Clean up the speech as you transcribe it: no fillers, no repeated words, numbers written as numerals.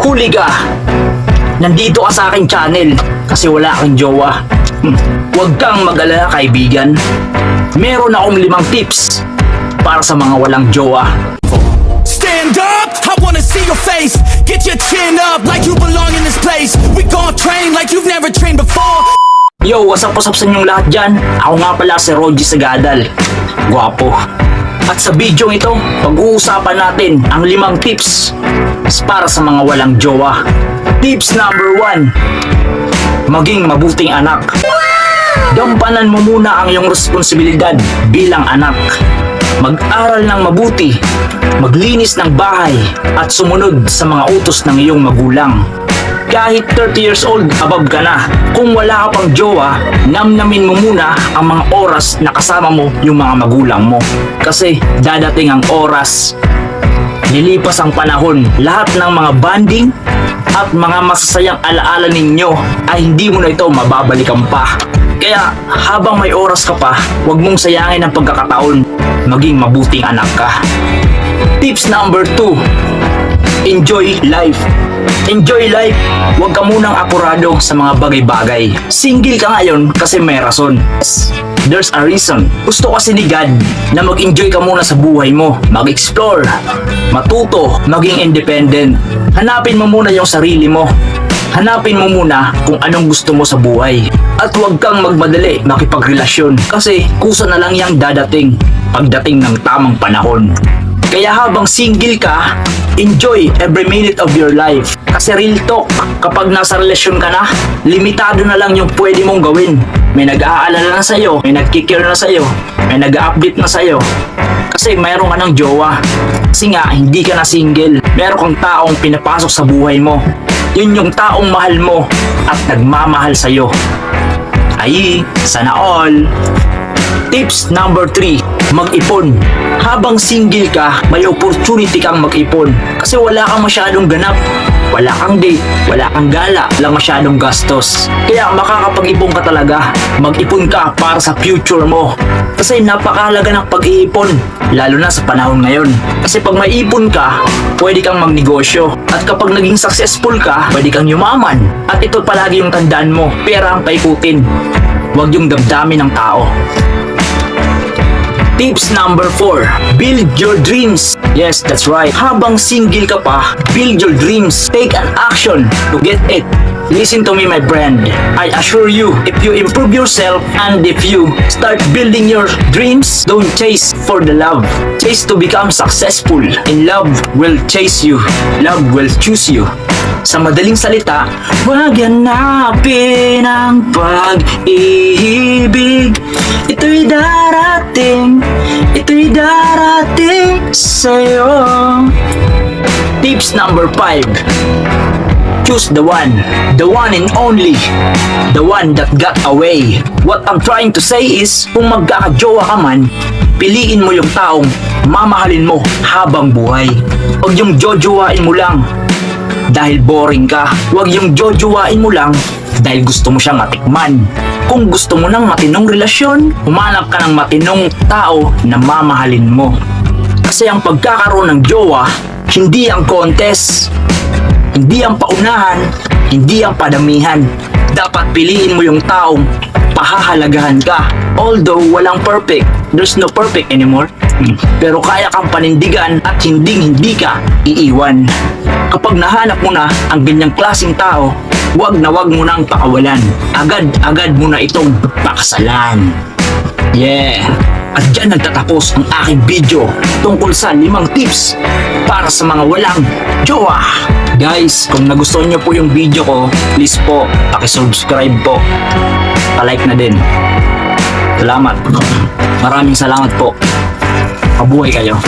huli ka. Nandito ka sa aking channel kasi wala kang jowa. Huwag kang mag-alala kaibigan. Meron akong 5 tips para sa mga walang jowa. Stand up, I wanna see your face. Get your chin up like you belong in this place. We gon' train like you've never trained before. Yo, what's up sa inyong lahat dyan? Ako nga pala si Rogie Sagadal. Gwapo. At sa video ito, pag-uusapan natin ang 5 tips para sa mga walang jowa. Tips number 1. Maging mabuting anak. Gampanan mo muna ang iyong responsibilidad bilang anak. Mag-aral ng mabuti, maglinis ng bahay, at sumunod sa mga utos ng iyong magulang. Kahit 30 years old, above ka na. Kung wala ka pang jowa, namnamin mo muna ang mga oras na kasama mo yung mga magulang mo. Kasi dadating ang oras, lilipas ang panahon, lahat ng mga bonding at mga masasayang alaala ninyo ay hindi mo na ito mababalikan pa. Kaya habang may oras ka pa, huwag mong sayangin ang pagkakataon, maging mabuting anak ka. Tips number 2. Enjoy life. Enjoy life. Huwag ka munang apurado sa mga bagay-bagay. Single ka ngayon kasi may rason. There's a reason. Gusto kasi ni God na mag-enjoy ka muna sa buhay mo. Mag-explore, matuto, maging independent. Hanapin mo muna yung sarili mo. Hanapin mo muna kung anong gusto mo sa buhay. At huwag kang magmadali makipagrelasyon kasi kusa na lang yang dadating pagdating ng tamang panahon. Kaya habang single ka, enjoy every minute of your life. Kasi real talk, kapag nasa relasyon ka na, limitado na lang yung pwede mong gawin. May nag-aalala na sa'yo, may nagkikare na sa'yo, may nag-update na sa'yo. Kasi mayroon ka ng jowa. Kasi nga, hindi ka na single. Meron kang taong pinapasok sa buhay mo. Yun yung taong mahal mo at nagmamahal sa'yo. Ay, sana all. Tips number 3. Mag-ipon. Habang single ka, may opportunity kang mag-ipon. Kasi wala kang masyadong ganap. Wala kang date, wala kang gala, wala masyadong gastos. Kaya makakapag-ipon ka talaga. Mag-ipon ka para sa future mo. Kasi napakahalaga ng pag-iipon, lalo na sa panahon ngayon. Kasi pag may ipon ka, pwede kang magnegosyo. At kapag naging successful ka, pwede kang yumaman. At ito palagi yung tandaan mo, pera ang paikutin. Huwag yung damdamin ng tao. Tips number 4. Build your dreams. Yes, that's right. Habang single ka pa, build your dreams. Take an action to get it. Listen to me, my friend. I assure you, if you improve yourself and if you start building your dreams, don't chase for the love. Chase to become successful. And love will chase you. Love will choose you. Sa madaling salita, huwag hanapin ang pag-ibig. Ito'y darating, ito'y darating sa'yo. Tips number 5. Choose the one and only, the one that got away. What I'm trying to say is, kung magkakajowa ka man, piliin mo yung taong mamahalin mo habang buhay. Huwag yung jojowain mo lang dahil boring ka. Huwag yung jojowain mo lang dahil gusto mo siyang matikman. Kung gusto mo ng matinong relasyon, humanap ka ng matinong tao na mamahalin mo. Kasi ang pagkakaroon ng jowa, hindi ang contest, hindi ang paunahan, hindi ang padamihan. Dapat piliin mo yung taong pahahalagahan ka. Although walang perfect, there's no perfect anymore. Pero kaya kang panindigan at hindi ka iiwan. Kapag nahanap mo na ang ganyang klaseng tao, wag mo nang pakawalan. Agad mo na itong pakasalan. Yeah! At dyan nagtatapos ang aking video tungkol sa 5 tips para sa mga walang jowa. Guys, kung nagustuhan nyo po yung video ko, please po, pakisubscribe po. Pa-like na din. Salamat. Maraming salamat po. Mabuhay kayo.